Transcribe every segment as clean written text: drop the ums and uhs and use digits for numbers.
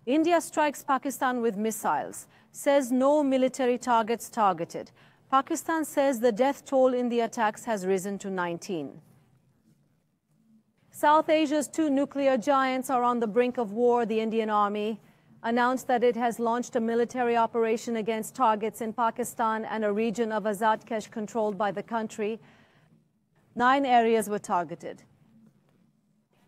India strikes Pakistan with missiles, says no military targets targeted. Pakistan says the death toll in the attacks has risen to 19. South Asia's two nuclear giants are on the brink of war. The Indian Army announced that it has launched a military operation against targets in Pakistan and a region of Azad Kashmir controlled by the country. 9 areas were targeted.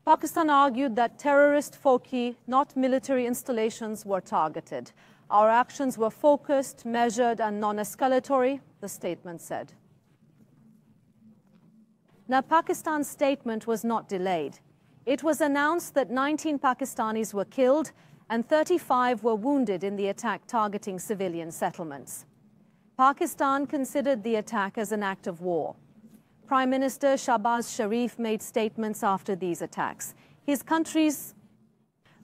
Pakistan argued that terrorist foci, not military installations, were targeted. Our actions were focused, measured, and non-escalatory, the statement said. Now, Pakistan's statement was not delayed. It was announced that 19 Pakistanis were killed and 35 were wounded in the attack targeting civilian settlements. Pakistan considered the attack as an act of war. Prime Minister Shahbaz Sharif made statements after these attacks. His country's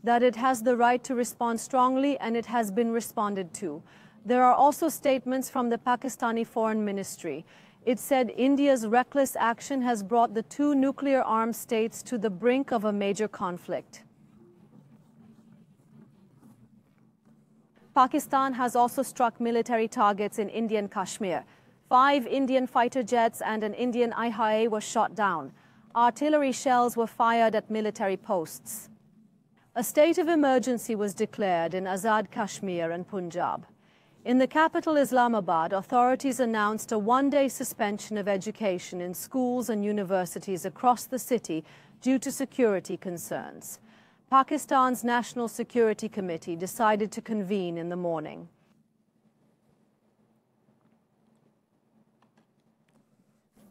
that it has the right to respond strongly and it has been responded to. There are also statements from the Pakistani Foreign Ministry. It said India's reckless action has brought the two nuclear-armed states to the brink of a major conflict. Pakistan has also struck military targets in Indian Kashmir. 5 Indian fighter jets and an Indian IHA were shot down. Artillery shells were fired at military posts. A state of emergency was declared in Azad Kashmir and Punjab. In the capital Islamabad, authorities announced a 1-day suspension of education in schools and universities across the city due to security concerns. Pakistan's National Security Committee decided to convene in the morning.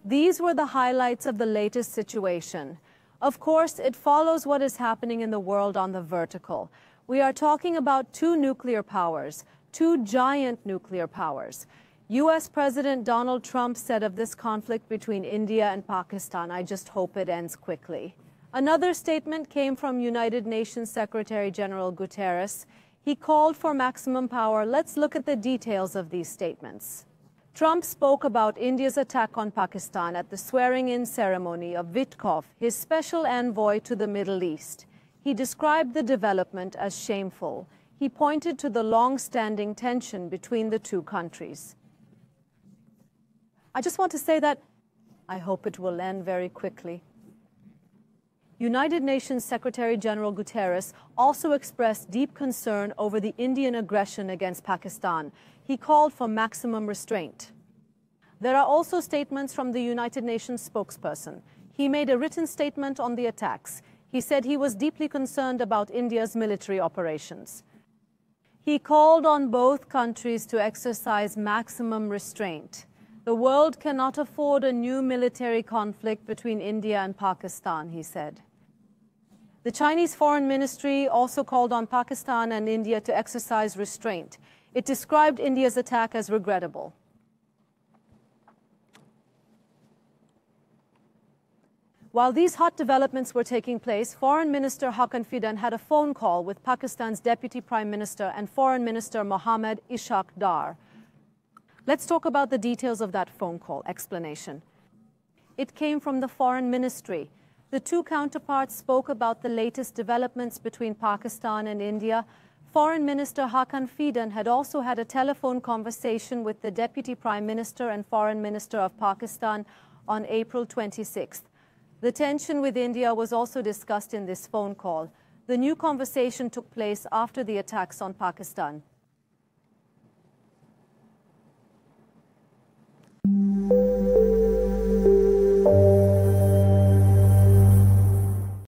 These were the highlights of the latest situation. Of course, it follows what is happening in the world on the vertical. We are talking about 2 nuclear powers, 2 giant nuclear powers. U.S. President Donald Trump said of this conflict between India and Pakistan, "I just hope it ends quickly." Another statement came from United Nations Secretary General Guterres. He called for maximum power. Let's look at the details of these statements. Trump spoke about India's attack on Pakistan at the swearing-in ceremony of Witkoff, his special envoy to the Middle East. He described the development as shameful. He pointed to the long-standing tension between the two countries. I just want to say that I hope it will end very quickly. United Nations Secretary General Guterres also expressed deep concern over the Indian aggression against Pakistan. He called for maximum restraint. There are also statements from the United Nations spokesperson. He made a written statement on the attacks. He said he was deeply concerned about India's military operations. He called on both countries to exercise maximum restraint. The world cannot afford a new military conflict between India and Pakistan, he said. The Chinese Foreign Ministry also called on Pakistan and India to exercise restraint. It described India's attack as regrettable. While these hot developments were taking place, Foreign Minister Hakan Fidan had a phone call with Pakistan's Deputy Prime Minister and Foreign Minister Mohammad Ishaq Dar. Let's talk about the details of that phone call. Explanation. It came from the Foreign Ministry. The two counterparts spoke about the latest developments between Pakistan and India. Foreign Minister Hakan Fidan had also had a telephone conversation with the Deputy Prime Minister and Foreign Minister of Pakistan on April 26th. The tension with India was also discussed in this phone call. The new conversation took place after the attacks on Pakistan.